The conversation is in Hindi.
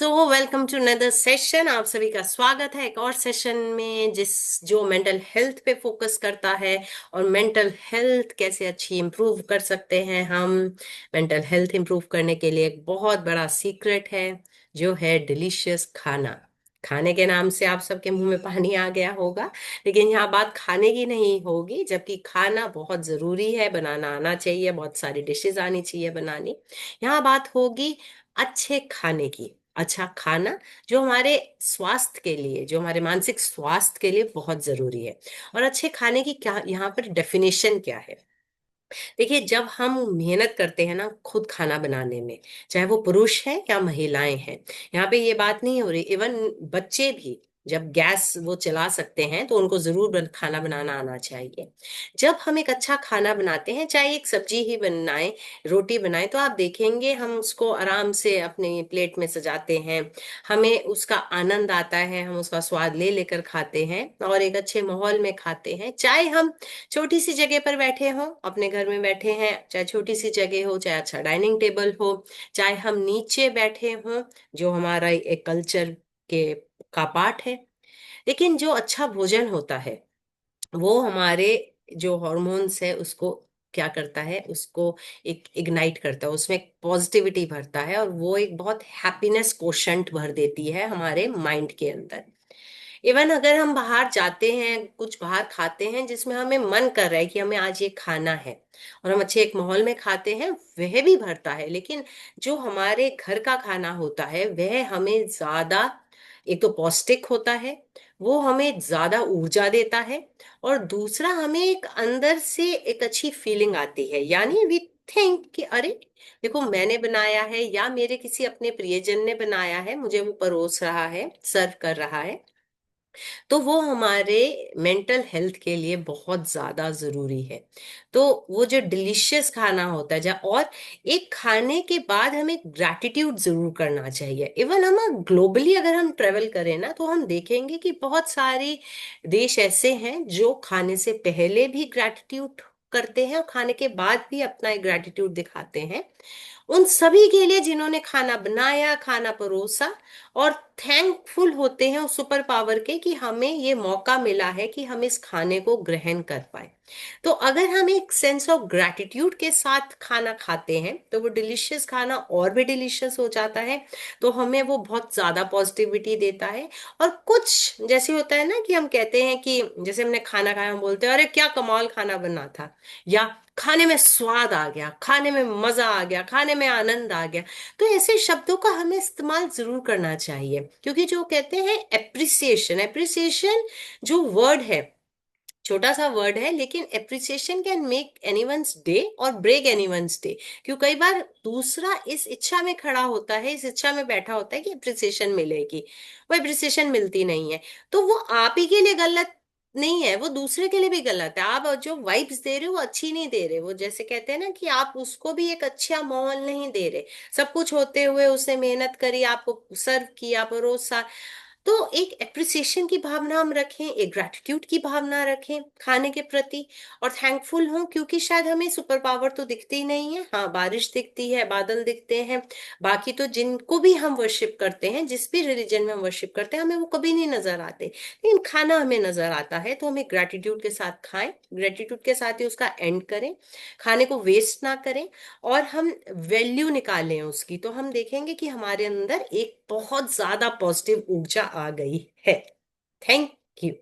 Welcome to another session. आप सभी का स्वागत है एक और सेशन में जो मेंटल हेल्थ पे फोकस करता है और मेंटल हेल्थ कैसे अच्छी इम्प्रूव कर सकते हैं हम। मेंटल हेल्थ इम्प्रूव करने के लिए एक बहुत बड़ा सीक्रेट है जो है डिलीशियस खाना। खाने के नाम से आप सबके मुंह में पानी आ गया होगा, लेकिन यहाँ बात खाने की नहीं होगी, जबकि खाना बहुत जरूरी है, बनाना आना चाहिए, बहुत सारी डिशेस आनी चाहिए बनानी। यहाँ बात होगी अच्छे खाने की। अच्छा खाना जो हमारे स्वास्थ्य के लिए, जो हमारे मानसिक स्वास्थ्य के लिए बहुत जरूरी है। और अच्छे खाने की क्या यहाँ पर डेफिनेशन क्या है? देखिए, जब हम मेहनत करते हैं ना खुद खाना बनाने में, चाहे वो पुरुष हैं या महिलाएं हैं, यहाँ पे ये बात नहीं हो रही, इवन बच्चे भी जब गैस वो चला सकते हैं तो उनको जरूर खाना बनाना आना चाहिए। जब हम एक अच्छा खाना बनाते हैं, चाहे एक सब्जी ही बनाएं, रोटी बनाएं, तो आप देखेंगे हम उसको आराम से अपने प्लेट में सजाते हैं, हमें उसका आनंद आता है, हम उसका स्वाद ले लेकर खाते हैं और एक अच्छे माहौल में खाते हैं। चाहे हम छोटी सी जगह पर बैठे हों, अपने घर में बैठे हैं, चाहे छोटी सी जगह हो, चाहे अच्छा डाइनिंग टेबल हो, चाहे हम नीचे बैठे हों, जो हमारा एक कल्चर के का पार्ट है। लेकिन जो अच्छा भोजन होता है वो हमारे जो हॉर्मोन्स है उसको क्या करता है, उसको एक इग्नाइट करता है, उसमें पॉजिटिविटी भरता है और वो एक बहुत हैप्पीनेस कोशंट भर देती है हमारे माइंड के अंदर। इवन अगर हम बाहर जाते हैं, कुछ बाहर खाते हैं जिसमें हमें मन कर रहा है कि हमें आज ये खाना है और हम अच्छे एक माहौल में खाते हैं, वह भी भरता है। लेकिन जो हमारे घर का खाना होता है वह हमें ज्यादा, एक तो पौष्टिक होता है, वो हमें ज्यादा ऊर्जा देता है, और दूसरा हमें एक अंदर से एक अच्छी फीलिंग आती है। यानी वी थिंक कि अरे देखो, मैंने बनाया है या मेरे किसी अपने प्रियजन ने बनाया है, मुझे वो परोस रहा है, सर्व कर रहा है, तो वो हमारे मेंटल हेल्थ के लिए बहुत ज्यादा जरूरी है। तो वो जो डिलीशियस खाना होता है और एक खाने के बाद हमें ग्रैटिट्यूड जरूर करना चाहिए। इवन हम ग्लोबली अगर हम ट्रेवल करें ना, तो हम देखेंगे कि बहुत सारे देश ऐसे हैं जो खाने से पहले भी ग्रैटिट्यूड करते हैं और खाने के बाद भी अपना ग्रैटिट्यूड दिखाते हैं उन सभी के लिए जिन्होंने खाना बनाया, खाना परोसा, और थैंकफुल होते हैं उस सुपर पावर के कि हमें ये मौका मिला है कि हम इस खाने को ग्रहण कर पाए। तो अगर हम एक सेंस ऑफ ग्रैटिट्यूड के साथ खाना खाते हैं तो वो डिलीशियस खाना और भी डिलीशियस हो जाता है। तो हमें वो बहुत ज्यादा पॉजिटिविटी देता है। और कुछ जैसे होता है ना कि हम कहते हैं कि जैसे हमने खाना खाया, हम बोलते हैं अरे क्या कमाल खाना बना था, या खाने में स्वाद आ गया, खाने में मजा आ गया, खाने में आनंद आ गया। तो ऐसे शब्दों का हमें इस्तेमाल जरूर करना चाहिए, क्योंकि जो कहते हैं एप्रिसिएशन, एप्रिसिएशन जो वर्ड है, छोटा सा वर्ड है, लेकिन appreciation can make anyone's day और ब्रेक एनीवंस डे। क्यों, कई बार दूसरा इस इच्छा में खड़ा होता है, इस इच्छा में बैठा होता है कि एप्रिसिएशन मिलेगी, वो एप्रिसिएशन मिलती नहीं है। तो वो आप ही के लिए गलत नहीं है, वो दूसरे के लिए भी गलत है। आप जो वाइब्स दे रहे हो वो अच्छी नहीं दे रहे, वो जैसे कहते हैं ना कि आप उसको भी एक अच्छा माहौल नहीं दे रहे। सब कुछ होते हुए उसने मेहनत करी, आपको सर्व किया, परोसा। तो एक एप्रिसिएशन की भावना हम रखें, एक ग्रैटिट्यूड की भावना रखें खाने के प्रति, और थैंकफुल हों, क्योंकि शायद हमें सुपर पावर तो दिखती ही नहीं है। हाँ, बारिश दिखती है, बादल दिखते हैं, बाकी तो जिनको भी हम वर्शिप करते हैं, जिस भी रिलीजन में हम वर्शिप करते हैं, हमें वो कभी नहीं नजर आते, लेकिन खाना हमें नजर आता है। तो हमें ग्रैटिट्यूड के साथ खाएं, ग्रैटिट्यूड के साथ ही उसका एंड करें, खाने को वेस्ट ना करें, और हम वैल्यू निकालें उसकी, तो हम देखेंगे कि हमारे अंदर एक बहुत ज्यादा पॉजिटिव ऊर्जा आ गई है। Thank you.